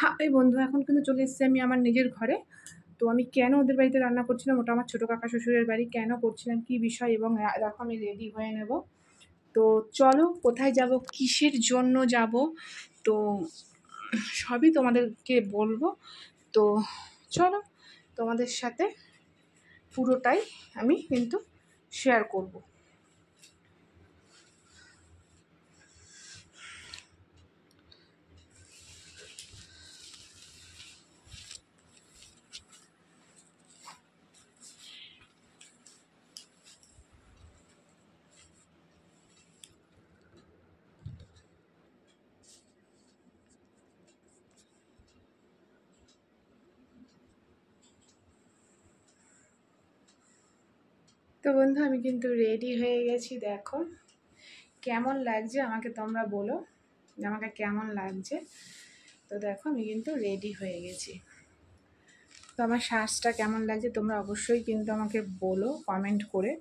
High বন্ধু, এখন কিন্তু চলে এসেছি আমি আমার নিজের ঘরে। তো আমি কেন ওদের বাড়িতে রান্না করছিলাম, ওটা আমার ছোটো কাকা শ্বশুরের বাড়ি, কেন করছিলাম, কী বিষয়, এবং দেখো আমি রেডি হয়ে নেব। তো চলো, কোথায় যাব, কিসের জন্য যাব, তো সবই তোমাদেরকে বলবো। তো চলো, তোমাদের সাথে পুরোটাই আমি কিন্তু শেয়ার করব। তো বন্ধু, আমি কিন্তু রেডি হয়ে গেছি। দেখো কেমন লাগছে আমাকে তোমরা বলো যে আমাকে কেমন লাগছে। তো দেখো আমি কিন্তু রেডি হয়ে গেছি। তো আমার শ্বাসটা কেমন লাগছে তোমরা অবশ্যই কিন্তু আমাকে বলো কমেন্ট করে।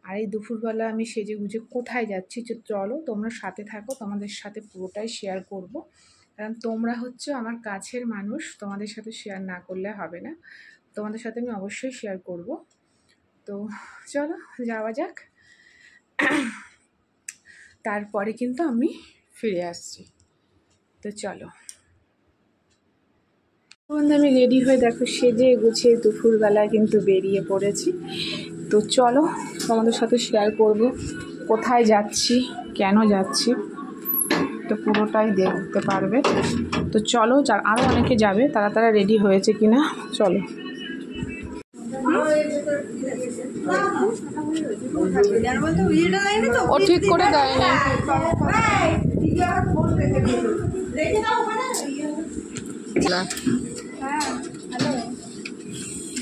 আর এই দুপুরবেলা আমি সেজে গুজে কোথায় যাচ্ছি, চলো তোমরা সাথে থাকো, তোমাদের সাথে পুরোটাই শেয়ার করব। কারণ তোমরা হচ্ছে আমার কাছের মানুষ, তোমাদের সাথে শেয়ার না করলে হবে না, তোমাদের সাথে আমি অবশ্যই শেয়ার করব। তো চলো যাওয়া যাক, তারপরে কিন্তু আমি ফিরে আসছি। তো চলো বন্ধু, আমি রেডি হয়ে দেখো সেজে গুছিয়ে দুপুরবেলায় কিন্তু বেরিয়ে পড়েছি। তো চলো তোমাদের সাথে শেয়ার করব কোথায় যাচ্ছি, কেন যাচ্ছি, তো পুরোটাই দেখতে পারবে। তো চলো, আরও অনেকে যাবে, তারা রেডি হয়েছে কিনা চলো। ও ঠিক করে দেয়নি।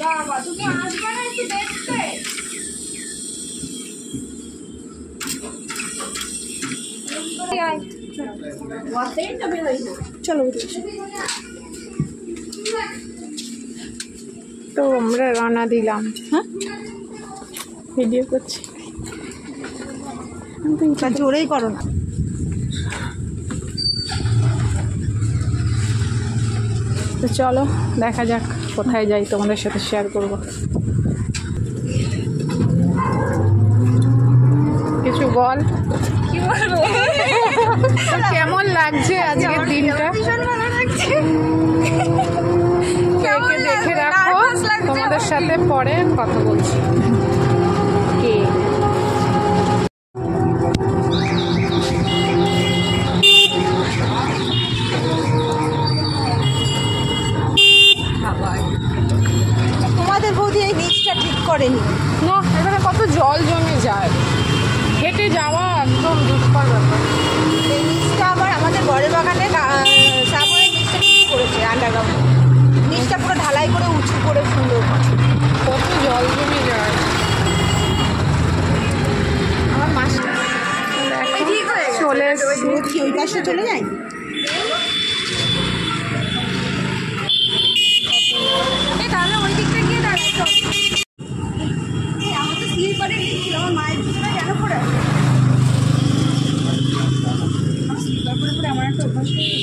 বাবা তুমি আসবে না একটু দেখতে? চলো তো আমরা রওনা দিলাম। হ্যাঁ, ভিডিও করছি, জোরেই করো না। তো চলো দেখা যাক কোথায় যাই, তোমাদের সাথে শেয়ার করব। কিছু বল, কি বলবো, কেমন লাগছে আজকের দিনটা? দেখে রাখো, তোমাদের সাথে পরে কথা বলছি। কে তোমাদের বৌদি এই নিচটা ঠিক করেনি না, এখানে কত জল জমে যায়, হেঁটে যাওয়া একদম দুষ্কর ব্যাপার। এই নিচটা আবার আমাদের বড় বাগানে শ্রাবণের নিচটা ঠিক করেছে, আন্ডারগ্রাউন্ড নিচটা পুরো ঢালাই করে উঁচু করে সুন্দর, কত জল জমে যায়। আমার মাস চলে এসেছি, ওই পাশে চলে যাই। তাহলে ওই দিকটা গিয়ে দাঁড়াই, আমার তো স্লিপারে নিচ্ছিল, আমার মায়ের জুতোটা কেন করে স্লিপার করে করে আমার একটা অভ্যাস হয়ে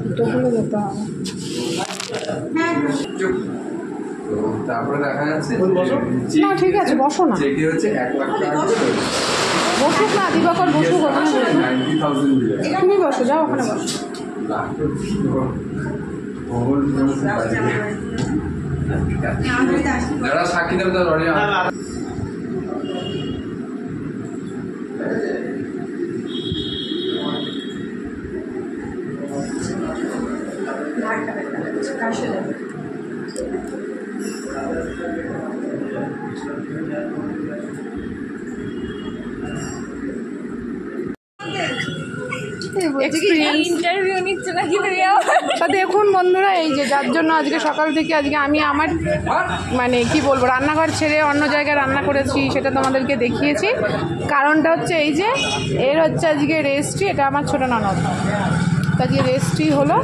জুতোগুলো যেতে হবে। তারপরে দেখা যাচ্ছে না ঠিক আছে, বসো না, যেটি হচ্ছে 1 লাখ টাকা বসুক না, দিবাকর বসুক, ওখানে বসো, 90,000 তুমি বসো, যাও ওখানে বসো। যারা সাক্ষী দেবে তারা লড়ে ইন্টারভিউ নিচ্ছে নাকি তা দেখুন বন্ধুরা, এই যে যার জন্য আজকে সকাল থেকে আজকে আমি আমার মানে কি বলবো রান্নাঘর ছেড়ে অন্য জায়গায় রান্না করেছি, সেটা তোমাদেরকে দেখিয়েছি। কারণটা হচ্ছে এই যে এর হচ্ছে আজকে রেজিস্ট্রি, এটা আমার ছোটো ননদ, আজকে রেজিস্ট্রি হলো।